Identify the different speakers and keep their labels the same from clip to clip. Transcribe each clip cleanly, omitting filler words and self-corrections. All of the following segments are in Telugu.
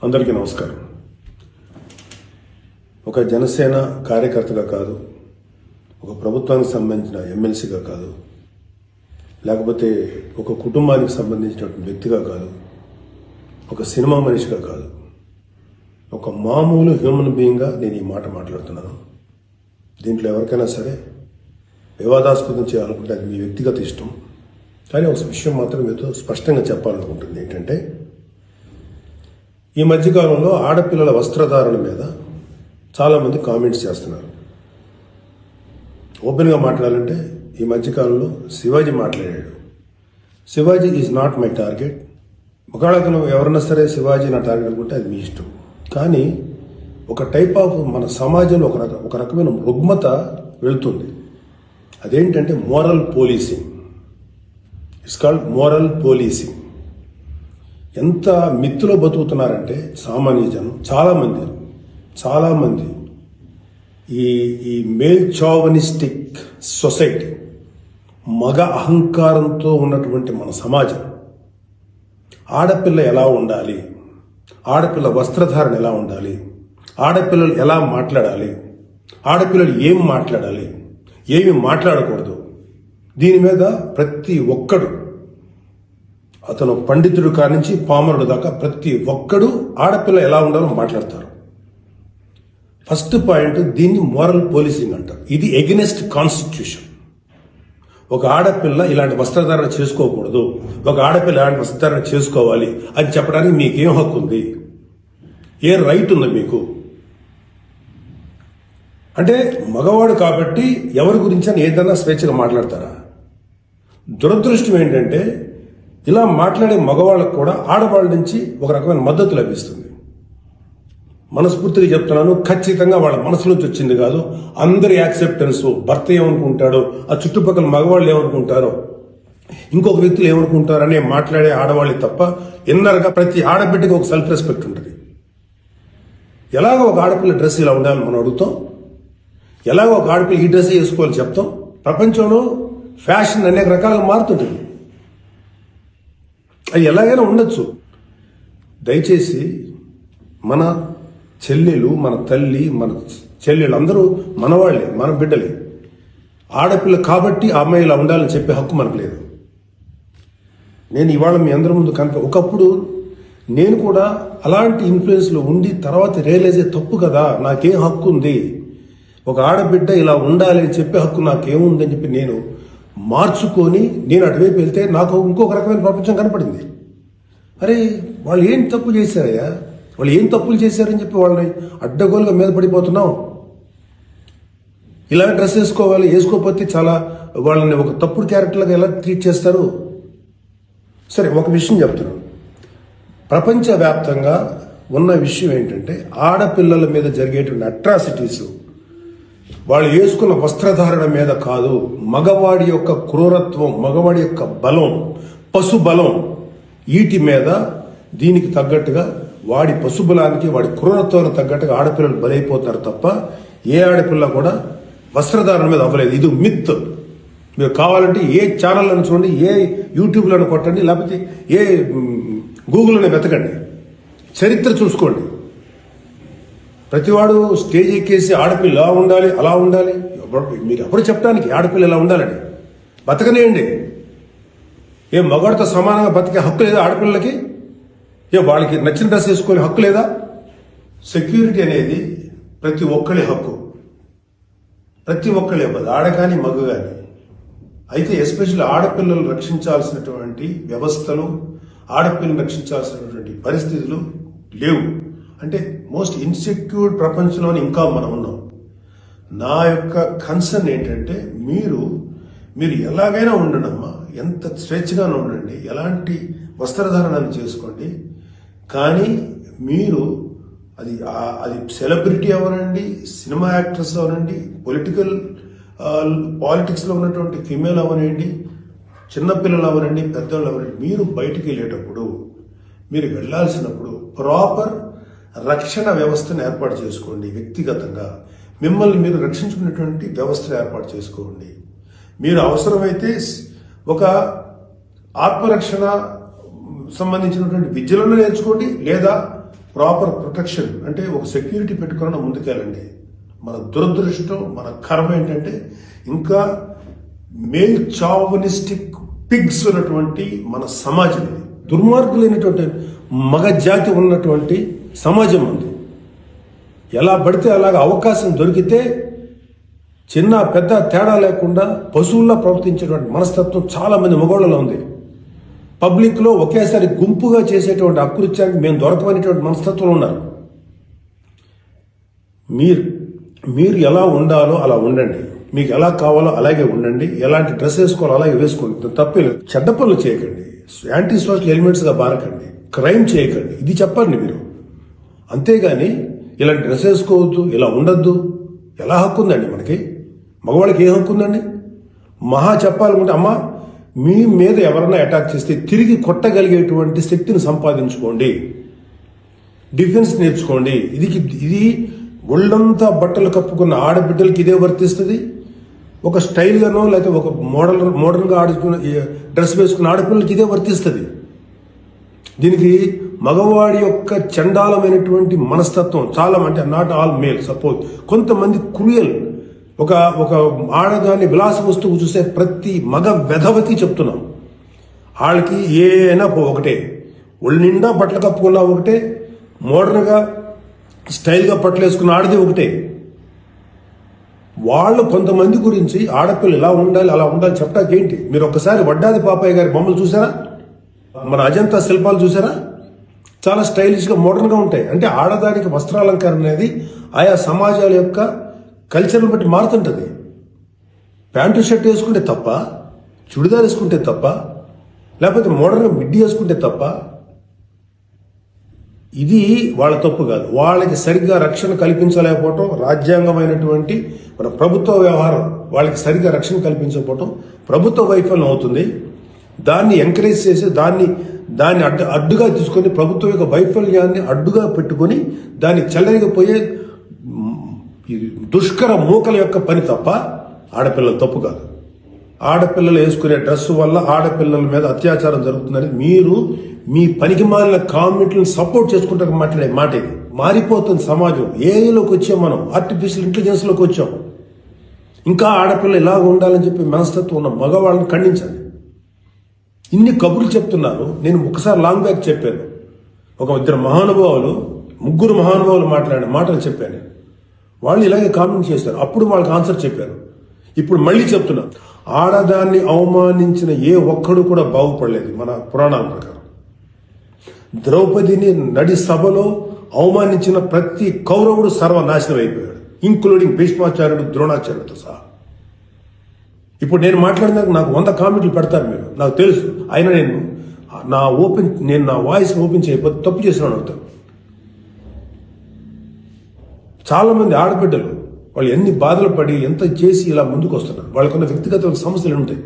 Speaker 1: అందరికీ నమస్కారం. ఒక జనసేన కార్యకర్తగా కాదు, ఒక ప్రభుత్వానికి సంబంధించిన ఎమ్మెల్సీగా కాదు, లేకపోతే ఒక కుటుంబానికి సంబంధించినటువంటి వ్యక్తిగా కాదు, ఒక సినిమా మనిషిగా కాదు, ఒక మామూలు హ్యూమన్ బీయింగ్గా నేను ఈ మాట మాట్లాడుతున్నాను. దీంట్లో ఎవరికైనా సరే వివాదాస్పదం చేయాలనుకుంటే అది మీ వ్యక్తిగత ఇష్టం. కానీ ఒక విషయం మాత్రం మీతో స్పష్టంగా చెప్పాలనుకుంటుంది ఏంటంటే, ఈ మధ్యకాలంలో ఆడపిల్లల వస్త్రధారణ మీద చాలామంది కామెంట్స్ చేస్తున్నారు. ఓపెన్గా మాట్లాడాలంటే ఈ మధ్యకాలంలో శివాజీ మాట్లాడాడు. Shivaji is not my target. ఒకవేళ అతను ఎవరన్నా సరే శివాజీ నా టార్గెట్ అనుకుంటే అది మీ ఇష్టం. కానీ ఒక టైప్ ఆఫ్ మన సమాజంలో ఒక రకమైన రుగ్మత వెళుతుంది. అదేంటంటే moral policing. It's called moral policing. ఎంత మిత్తులో బతుకుతున్నారంటే సామాన్య జనం చాలామంది ఈ మేల్ చావనిస్టిక్ సొసైటీ, మగ అహంకారంతో ఉన్నటువంటి మన సమాజం, ఆడపిల్ల ఎలా ఉండాలి, ఆడపిల్ల వస్త్రధారణ ఎలా ఉండాలి, ఆడపిల్లలు ఎలా మాట్లాడాలి, ఆడపిల్లలు ఏం మాట్లాడాలి, ఏమి మాట్లాడకూడదు, దీని మీద ప్రతి ఒక్కడు, అతను పండితుడు కానించి పామరుడు దాకా ప్రతి ఒక్కడు ఆడపిల్ల ఎలా ఉండాలో మాట్లాడతారు. ఫస్ట్ పాయింట్, దీన్ని మోరల్ పోలీసింగ్ అంటారు. ఇది ఎగెనెస్ట్ కాన్స్టిట్యూషన్. ఒక ఆడపిల్ల ఇలాంటి వస్త్రధారణ చేసుకోకూడదు, ఒక ఆడపిల్ల ఇలాంటి వస్త్రధారణ చేసుకోవాలి అని చెప్పడానికి మీకేం హక్కు ఉంది? ఏ రైట్ ఉంది మీకు? అంటే మగవాడు కాబట్టి ఎవరి గురించి అని ఏదైనా స్వేచ్ఛగా మాట్లాడతారా? దురదృష్టం ఏంటంటే ఇలా మాట్లాడే మగవాళ్ళకు కూడా ఆడవాళ్ళ నుంచి ఒక రకమైన మద్దతు లభిస్తుంది. మనస్ఫూర్తిగా చెప్తున్నాను, ఖచ్చితంగా వాళ్ళ మనసులోంచి వచ్చింది కాదు. అందరి యాక్సెప్టెన్స్, భర్త ఏమనుకుంటాడో, ఆ చుట్టుపక్కల మగవాళ్ళు ఏమనుకుంటారో, ఇంకొక వ్యక్తులు ఏమనుకుంటారో అనే మాట్లాడే ఆడవాళ్ళే తప్ప ఇన్నర్గా ప్రతి ఆడబిడ్డకి ఒక సెల్ఫ్ రెస్పెక్ట్ ఉంటుంది. ఎలాగో ఒక ఆడపిల్ల డ్రెస్ ఇలా ఉండాలని మనం అడుగుతాం, ఎలాగో ఒక ఆడపిల్ల ఈ డ్రెస్ వేసుకోవాలి చెప్తాం. ప్రపంచంలో ఫ్యాషన్ అనేక రకాలుగా మారుతుంటుంది. అది ఎలాగైనా ఉండొచ్చు. దయచేసి మన చెల్లెలు, మన తల్లి, మన చెల్లెలు అందరూ మనవాళ్లే, మన బిడ్డలే. ఆడపిల్ల కాబట్టి ఆ అమ్మాయి ఇలా ఉండాలని చెప్పే హక్కు మనకు లేదు. నేను ఇవాళ మీ అందరి ముందు ఒకప్పుడు నేను కూడా అలాంటి ఇన్ఫ్లుయెన్స్లో ఉండి తర్వాత రియలైజ్ అయ్యే తప్పు కదా, నాకేం హక్కు ఉంది, ఒక ఆడబిడ్డ ఇలా ఉండాలి అని చెప్పే హక్కు నాకేముందని చెప్పి నేను మార్చుకొని నేను అటువైపు వెళ్తే నాకు ఇంకొక రకమైన ప్రపంచం కనపడింది. అరే వాళ్ళు ఏం తప్పు చేశారయ్యా, వాళ్ళు ఏం తప్పులు చేశారని చెప్పి వాళ్ళని అడ్డగోలుగా మీద పడిపోతున్నాం. ఇలా డ్రెస్ వేసుకోవాలి, వేసుకోకపోతే చాలా వాళ్ళని ఒక తప్పుడు క్యారెక్టర్లుగా ఎలా ట్రీట్ చేస్తారు? సరే, ఒక విషయం చెప్తున్నాను. ప్రపంచవ్యాప్తంగా ఉన్న విషయం ఏంటంటే, ఆడపిల్లల మీద జరిగేటువంటి అట్రాసిటీస్ వాళ్ళు వేసుకున్న వస్త్రధారణ మీద కాదు, మగవాడి యొక్క క్రూరత్వం, మగవాడి యొక్క బలం, పశు బలం, వీటి మీద దీనికి తగ్గట్టుగా వాడి పశుబలానికి, వాడి క్రూరత్వానికి తగ్గట్టుగా ఆడపిల్లలు బలైపోతారు తప్ప ఏ ఆడపిల్ల కూడా వస్త్రధారణ మీద అవ్వలేదు. ఇది మిత్. మీరు కావాలంటే ఏ ఛానల్లను చూడండి, ఏ యూట్యూబ్లను కొట్టండి, లేకపోతే ఏ గూగుల్లోనే వెతకండి, చరిత్ర చూసుకోండి. ప్రతివాడు స్టేజ్ ఎక్కేసి ఆడపిల్ల ఇలా ఉండాలి, అలా ఉండాలి. మీరు ఎప్పుడు చెప్పడానికి ఆడపిల్ల ఇలా ఉండాలని? బతకనేయండి. ఏ మగవాడితో సమానంగా బతికే హక్కు లేదా ఆడపిల్లలకి? వాళ్ళకి నచ్చిన డ్రెస్ వేసుకునే హక్కు లేదా? సెక్యూరిటీ అనేది ప్రతి ఒక్కరి హక్కు, ప్రతి ఒక్కరి ఇవ్వదు, ఆడ కానీ మగ కానీ. అయితే ఎస్పెషల్లీ ఆడపిల్లలు రక్షించాల్సినటువంటి వ్యవస్థలు, ఆడపిల్లలు రక్షించాల్సినటువంటి పరిస్థితులు లేవు. అంటే మోస్ట్ ఇన్సెక్యూర్డ్ ప్రపంచంలోనే ఇంకా మనం ఉన్నాం. నా యొక్క కన్సర్న్ ఏంటంటే, మీరు ఎలాగైనా ఉండండమ్మా, ఎంత స్వేచ్ఛగానే ఉండండి, ఎలాంటి వస్త్రధారణను చేసుకోండి. కానీ మీరు అది సెలబ్రిటీ అవనండి, సినిమా యాక్ట్రెస్ అవనండి, పాలిటిక్స్లో ఉన్నటువంటి ఫిమేల్ అవనండి, చిన్నపిల్లలు అవనండి, పెద్దవాళ్ళు అవనండి, మీరు బయటికి వెళ్ళేటప్పుడు, మీరు వెళ్లాల్సినప్పుడు ప్రాపర్ రక్షణ వ్యవస్థను ఏర్పాటు చేసుకోండి. వ్యక్తిగతంగా మిమ్మల్ని మీరు రక్షించుకునేటువంటి వ్యవస్థను ఏర్పాటు చేసుకోండి. మీరు అవసరమైతే ఒక ఆత్మరక్షణ సంబంధించినటువంటి విద్యలను నేర్చుకోండి, లేదా ప్రాపర్ ప్రొటెక్షన్ అంటే ఒక సెక్యూరిటీ పెట్టుకున్న ముందుకెళ్ళండి. మన దురదృష్టం, మన కర్మ ఏంటంటే ఇంకా మేల్ చావనిస్టిక్ పిగ్స్ ఉన్నటువంటి మన సమాజం ఇది. దుర్మార్గులైనటువంటి మగ జాతి ఉన్నటువంటి సమాజం ఉంది. ఎలా పడితే అలాగ అవకాశం దొరికితే చిన్న పెద్ద తేడా లేకుండా పశువుల్లో ప్రవర్తించేటువంటి మనస్తత్వం చాలా మంది మగవాళ్ళలో ఉంది. పబ్లిక్లో ఒకేసారి గుంపుగా చేసేటువంటి అకృత్యానికి మేము దొరకమనేటువంటి మనస్తత్వంలో ఉన్నారు. మీరు ఎలా ఉండాలో అలా ఉండండి, మీకు ఎలా కావాలో అలాగే ఉండండి, ఎలాంటి డ్రెస్ వేసుకోవాలో అలాగే వేసుకోండి, తప్పలేదు. చెడ్డ పనులు చేయకండి, యాంటీ సోషల్ ఎలిమెంట్స్గా బారకండి, క్రైమ్ చేయకండి, ఇది చెప్పండి మీరు. అంతేగాని ఇలాంటి డ్రెస్ వేసుకోవద్దు, ఇలా ఉండొద్దు, ఎలా హక్కు ఉందండి మనకి? మగవాళ్ళకి ఏ హక్కు ఉందండి? మహా చెప్పాలనుకుంటే అమ్మ మీ మీద ఎవరన్నా అటాక్ చేస్తే తిరిగి కొట్టగలిగేటువంటి శక్తిని సంపాదించుకోండి, డిఫెన్స్ నేర్చుకోండి. ఇది ఒళ్ళంతా బట్టలు కప్పుకున్న ఆడబిడ్డలకి ఇదే వర్తిస్తుంది. ఒక స్టైల్గానో లేకపోతే ఒక మోడర్న్గా ఆడుకున్న డ్రెస్ వేసుకున్న ఆడపిల్లలకి ఇదే వర్తిస్తుంది. దీనికి మగవాడి యొక్క చండాలమైనటువంటి మనస్తత్వం చాలా, అంటే నాట్ ఆల్ మేల్, సపోజ్ కొంతమంది క్రూయల్, ఒక ఆడదాన్ని విలాస వస్తువు చూసే ప్రతి మగ వెధవకి చెప్తున్నాం, వాళ్ళకి ఏనా ఒకటే, ఒళ్ళు నిండా బట్టలు కప్పుకున్నా ఒకటే, మోడర్న్గా స్టైల్గా బట్టలు వేసుకున్న ఆడది ఒకటే. వాళ్ళు కొంతమంది గురించి ఆడపిల్లలు ఇలా ఉండాలి అలా ఉండాలి చెప్పడానికి ఏంటి? మీరు ఒక్కసారి వడ్డాది పాపయ్య గారి బొమ్మలు చూసారా? మన అజంతా శిల్పాలు చూసారా? చాలా స్టైలిష్గా మోడర్న్గా ఉంటాయి. అంటే ఆడదానికి వస్త్రాలంకరణ అనేది ఆయా సమాజాల యొక్క కల్చర్ని బట్టి మారుతుంటుంది. ప్యాంటు షర్ట్ వేసుకుంటే తప్ప, చుడిదార్ వేసుకుంటే తప్ప, లేకపోతే మోడర్న్గా మిడ్డీ వేసుకుంటే తప్ప, ఇది వాళ్ళ తప్పు కాదు. వాళ్ళకి సరిగ్గా రక్షణ కల్పించలేకపోవటం, రాజ్యాంగమైనటువంటి మన ప్రభుత్వ వ్యవహారం వాళ్ళకి సరిగ్గా రక్షణ కల్పించకపోవటం ప్రభుత్వ వైఫల్యం అవుతుంది. దాన్ని ఎంకరేజ్ చేసి దాన్ని అడ్డుగా తీసుకొని ప్రభుత్వం యొక్క వైఫల్యాన్ని అడ్డుగా పెట్టుకొని దాన్ని చెల్లరిగిపోయే దుష్కర మూకల యొక్క పని తప్ప ఆడపిల్లల తప్పు కాదు. ఆడపిల్లలు వేసుకునే డ్రెస్సు వల్ల ఆడపిల్లల మీద అత్యాచారం జరుగుతుందని మీరు మీ పనికి మాలిన కామెంట్లను సపోర్ట్ చేసుకుంటూ మాట్లాడే మాట ఇది. మారిపోతుంది సమాజం. ఏఐలోకి వచ్చాం మనం, ఆర్టిఫిషియల్ ఇంటెలిజెన్స్లోకి వచ్చాం. ఇంకా ఆడపిల్ల ఇలాగ ఉండాలని చెప్పి మనస్తత్వం ఉన్న మగవాళ్ళని ఖండించండి. ఇన్ని కబుర్లు చెప్తున్నారు. నేను ఒకసారి లాంగ్ బ్యాక్ చెప్పాను, ముగ్గురు మహానుభావులు మాట్లాడిన మాటలు చెప్పాను. వాళ్ళు ఇలాగే కామెంట్ చేశారు, అప్పుడు వాళ్ళకి ఆన్సర్ చెప్పారు. ఇప్పుడు మళ్ళీ చెప్తున్నారు, ఆడదాన్ని అవమానించిన ఏ ఒక్కడు కూడా బాగుపడలేదు. మన పురాణాల ప్రకారం ద్రౌపదిని నడి సభలో అవమానించిన ప్రతి కౌరవుడు సర్వనాశనం అయిపోయాడు, ఇంక్లూడింగ్ భీష్మాచార్యుడు, ద్రోణాచార్యుడితో సహా. ఇప్పుడు నేను మాట్లాడినాక నాకు 100 కామెంట్లు పెడతారు మీరు, నాకు తెలుసు. అయినా నేను నా వాయిస్ ఓపెన్ చేయకపోతే తప్పు చేసినాను అవుతాను. చాలా మంది ఆడబిడ్డలు వాళ్ళు ఎన్ని బాధలు పడి ఎంత చేసి ఇలా ముందుకు వస్తున్నారు. వాళ్ళకున్న వ్యక్తిగత సమస్యలు ఉంటాయి.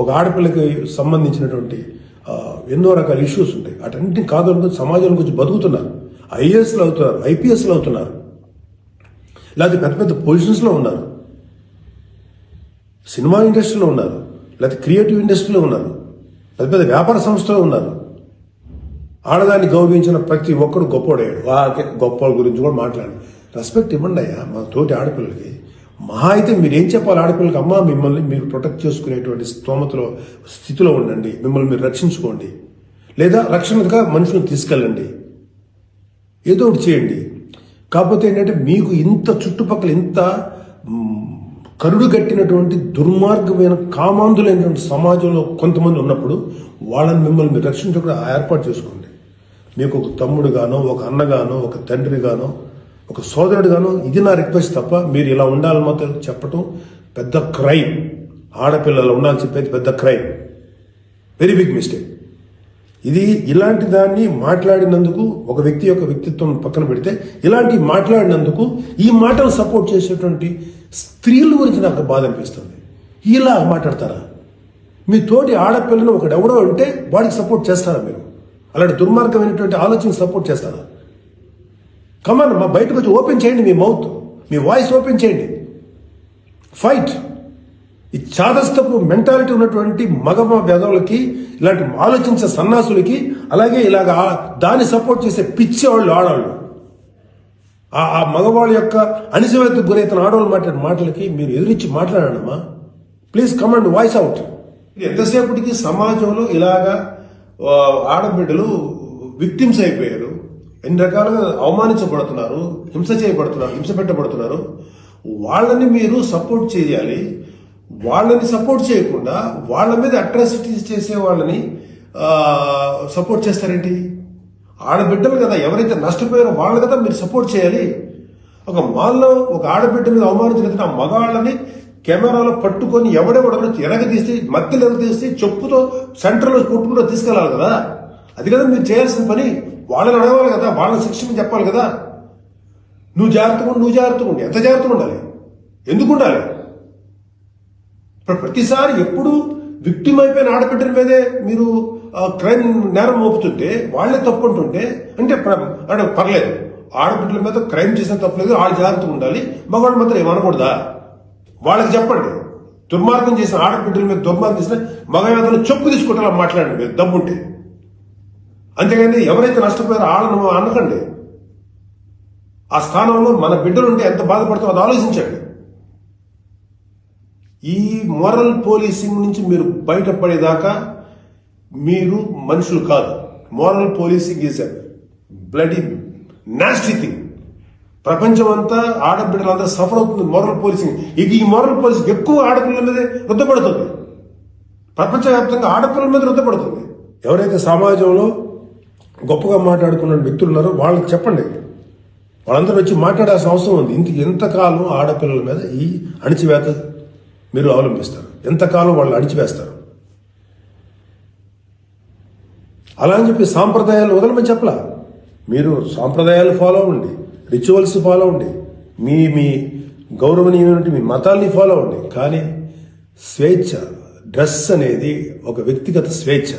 Speaker 1: ఒక ఆడపిల్లకి సంబంధించినటువంటి ఎన్నో రకాల ఇష్యూస్ ఉంటాయి. అటన్నింటినీ కాదనుకుని సమాజం గురించి బతుకుతున్నారు. ఐఏఎస్లు అవుతున్నారు, ఐపీఎస్లు అవుతున్నారు, లేకపోతే పెద్ద పెద్ద పొజిషన్స్లో ఉన్నారు, సినిమా ఇండస్ట్రీలో ఉన్నారు, లేకపోతే క్రియేటివ్ ఇండస్ట్రీలో ఉన్నారు, పెద్ద పెద్ద వ్యాపార సంస్థలో ఉన్నారు. ఆడదాన్ని గౌరవించిన ప్రతి ఒక్కడు గొప్పోడయ్యాడు. గొప్ప గురించి కూడా మాట్లాడి రెస్పెక్ట్ ఇవ్వండి అయ్యా మా తోటి ఆడపిల్లలకి. మహా అయితే మీరేం చెప్పాలి ఆడపిల్లలకి? అమ్మా మిమ్మల్ని మీరు ప్రొటెక్ట్ చేసుకునేటువంటి స్థితిలో ఉండండి, మిమ్మల్ని మీరు రక్షించుకోండి, లేదా రక్షణగా మనుషులను తీసుకెళ్ళండి, ఏదో ఒకటి చేయండి. కాకపోతే ఏంటంటే మీకు ఇంత చుట్టుపక్కల ఇంత కరుడు కట్టినటువంటి దుర్మార్గమైన కామాంధులైనటువంటి సమాజంలో కొంతమంది ఉన్నప్పుడు వాళ్ళని మిమ్మల్ని మీరు రక్షించకుండా ఏర్పాటు చేసుకోండి. మీకు ఒక తమ్ముడుగానో, ఒక అన్నగానో, ఒక తండ్రిగానో, ఒక సోదరుడుగానో ఇది నా రిక్వెస్ట్ తప్ప మీరు ఇలా ఉండాలని మాత్రం చెప్పటం పెద్ద క్రైమ్. ఆడపిల్లలు ఉండాలని చెప్పేది పెద్ద క్రైమ్, వెరీ బిగ్ మిస్టేక్. ఇలాంటి దాన్ని మాట్లాడినందుకు ఒక వ్యక్తి యొక్క వ్యక్తిత్వం పక్కన పెడితే ఇలాంటి మాట్లాడినందుకు ఈ మాటలు సపోర్ట్ చేసేటువంటి స్త్రీల గురించి నాకు బాధ అనిపిస్తుంది. ఇలా మాట్లాడతారా? మీ తోటి ఆడపిల్లను ఒకడెవడో అంటే వాడికి సపోర్ట్ చేస్తారా మీరు? అలాంటి దుర్మార్గమైనటువంటి ఆలోచన సపోర్ట్ చేస్తారా? కమాన్, మా బయటకు వచ్చి ఓపెన్ చేయండి, మీ మౌత్, మీ వాయిస్ ఓపెన్ చేయండి, ఫైట్. ఈ చాదస్తపు మెంటాలిటీ ఉన్నటువంటి మగ వెధవులకి, ఇలాంటి ఆలోచించే సన్నాసులకి, అలాగే ఇలాగ దాన్ని సపోర్ట్ చేసే పిచ్చి వాళ్ళు ఆడవాళ్ళు, ఆ మగవాళ్ళ యొక్క అణిచివేతకు గురైతున్న ఆడవాళ్ళు మాట్లాడే మాటలకి మీరు ఎదురించి మాట్లాడమ్మా. Please command voice out. ఎంతసేపటికి సమాజంలో ఇలాగా ఆడబిడ్డలు విక్టిమ్స్ అయిపోయారు, ఎన్ని రకాలుగా అవమానించబడుతున్నారు, హింస చేయబడుతున్నారు, హింస పెట్టబడుతున్నారు. వాళ్ళని మీరు సపోర్ట్ చేయాలి. వాళ్ళని సపోర్ట్ చేయకుండా వాళ్ళ మీద అట్రాసిటీస్ చేసే వాళ్ళని సపోర్ట్ చేస్తారేంటి? ఆడబిడ్డలు కదా, ఎవరైతే నష్టపోయారో వాళ్ళు కదా మీరు సపోర్ట్ చేయాలి. ఒక మాల్లో ఒక ఆడబిడ్డ మీద అవమానించినట్టు ఆ మగాళ్ళని కెమెరాలో పట్టుకొని ఎవడెవడో ఎరగదీసి మధ్యలో ఎరగదీసి చెప్పుతో సెంటర్లో కొట్టుకుంటూ తీసుకెళ్ళాలి కదా. అది కదా మీరు చేయాల్సిన పని. వాళ్ళని అడగాలి కదా, వాళ్ళని శిక్షణ చెప్పాలి కదా. నువ్వు జాగ్రత్తగా ఉండి ఎంత జాగ్రత్తగా ఉండాలి? ఎందుకు ఉండాలి? ప్రతిసారి ఎప్పుడు విక్టిమ్ అయిపోయిన ఆడబిడ్డల మీదే మీరు క్రైమ్ నేరం మోపుతుంటే, వాళ్లే తప్పు అంటుంటే అంటే పర్లేదు, ఆడబిడ్డల మీద క్రైమ్ చేసిన తప్పలేదు, వాళ్ళు జాగ్రత్తగా ఉండాలి, మగవాళ్ళు మాత్రం ఏమనకూడదా? వాళ్ళకి చెప్పండి. దుర్మార్గం చేసిన ఆడబిడ్డల మీద దుర్మార్గం చేసిన మగవేదలు చెప్పు తీసుకుంటారా మాట్లాడండి మీరు దమ్ముంటే. అంతేగాని ఎవరైతే నష్టపోయారో వాళ్ళను అనకండి. ఆ స్థానంలో మన బిడ్డలుంటే ఎంత బాధపడుతుందో అది ఆలోచించండి. ఈ మోరల్ పోలీసింగ్ నుంచి మీరు బయటపడేదాకా మీరు మనుషులు కాదు. Moral policing is a bloody nasty thing. ప్రపంచం అంతా ఆడబిడ్డలంతా సఫర్ అవుతుంది మోరల్ పోలీసింగ్. ఈ మోరల్ పోలీసింగ్ ఎక్కువ ఆడపిల్లల మీదే రుద్దపడుతుంది. ప్రపంచవ్యాప్తంగా ఆడపిల్లల మీద రుద్దపడుతుంది. ఎవరైతే సమాజంలో గొప్పగా మాట్లాడుకున్న వ్యక్తులు ఉన్నారో వాళ్ళకి చెప్పండి. వాళ్ళందరూ వచ్చి మాట్లాడాల్సిన అవసరం ఉంది. ఎంతకాలం ఆడపిల్లల మీద ఈ అణిచివేత మీరు అవలంబిస్తారు? ఎంతకాలం వాళ్ళు అణిచివేస్తారు? అలా అని చెప్పి సాంప్రదాయాలు వదలమని చెప్పలా. మీరు సాంప్రదాయాలు ఫాలో అవ్వండి, రిచువల్స్ ఫాలో అవ్వండి, మీ గౌరవనీయమైన మీ మతాల్ని ఫాలో అవ్వండి. కానీ స్వేచ్ఛ, డ్రెస్ అనేది ఒక వ్యక్తిగత స్వేచ్ఛ.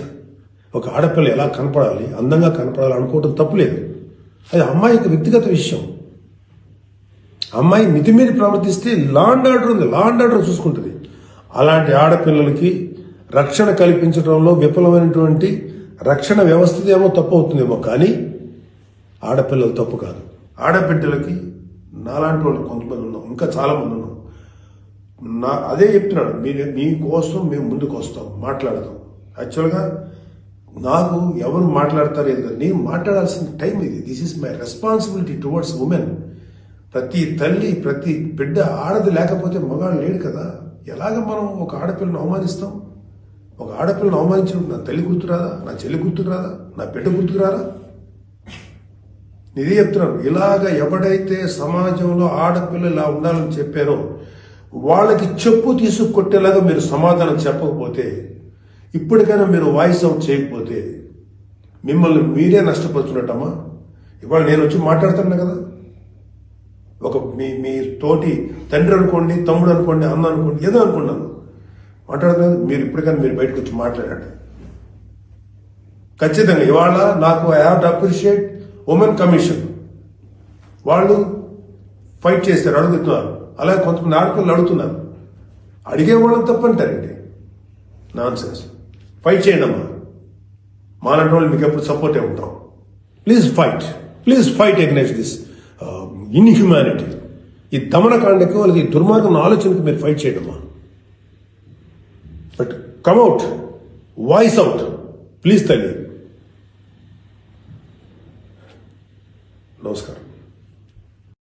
Speaker 1: ఒక ఆడపిల్ల ఎలా కనపడాలి, అందంగా కనపడాలి అనుకోవటం తప్పులేదు. అది అమ్మాయి యొక్క వ్యక్తిగత విషయం. అమ్మాయి మితిమీరి ప్రవర్తిస్తే లా అండ్ ఆర్డర్ ఉంది, లా అండ్ ఆర్డర్ చూసుకుంటుంది. అలాంటి ఆడపిల్లలకి రక్షణ కల్పించడంలో విఫలమైనటువంటి రక్షణ వ్యవస్థ ఏమో తప్పు అవుతుందేమో, కానీ ఆడపిల్లలు తప్పు కాదు. ఆడబిడ్డలకి నాలాంటి వాళ్ళు కొంతమంది ఉన్నాం, ఇంకా చాలా మంది ఉన్నాం. అదే చెప్తున్నాడు, మీకోసం మేము ముందుకు వస్తాం, మాట్లాడతాం. యాక్చువల్గా నాకు ఎవరు మాట్లాడతారు ఏదో, నేను మాట్లాడాల్సిన టైం ఇది. This is my responsibility towards women. ప్రతి తల్లి, ప్రతి బిడ్డ ఆడది లేకపోతే మగాడు లేడు కదా. ఎలాగ మనం ఒక ఆడపిల్లను అవమానిస్తాం? ఒక ఆడపిల్లను అవమానించినప్పుడు నా తల్లి గుర్తురాదా, నా చెల్లి గుర్తుకురాదా, నా బిడ్డ గుర్తుకురారా? ఇదే చెప్తున్నాను. ఇలాగ ఎవడైతే సమాజంలో ఆడపిల్లలు ఇలా ఉండాలని చెప్పారో వాళ్ళకి చెప్పు తీసుకొట్టేలాగా మీరు సమాధానం చెప్పకపోతే, ఇప్పటికైనా మీరు వాయిస్ అవుట్ చేయకపోతే మిమ్మల్ని మీరే నష్టపరుచున్నట్టమ్మా. ఇవాళ నేను వచ్చి మాట్లాడుతున్నా కదా, ఒక మీ తోటి తండ్రి అనుకోండి, తమ్ముడు అనుకోండి, అన్న అనుకోండి, ఏదో అనుకున్నాను మాట్లాడుతున్నాను. మీరు ఇప్పటికైనా మీరు బయటకు వచ్చి మాట్లాడండి. ఖచ్చితంగా ఇవాళ నాకు I have to appreciate women commission. వాళ్ళు ఫైట్ చేస్తారు, అడుగుతున్నారు. అలాగే కొంతమంది ఆడపిల్లలు అడుగుతున్నారు. అడిగే వాళ్ళని తప్పంటారండి, నాన్ సెన్స్. ఫైట్ చేయండి అమ్మా. మాలాంటి వాళ్ళు మీకు ఎప్పుడు సపోర్టే ఉంటాం. Please fight against this inhumanity. ఈ దమనకాండకు వాళ్ళకి దుర్మార్గం ఆలోచనకు మీరు ఫైట్ చేయండి అమ్మా. But come out, voice out please తల్లి. నమస్కారం.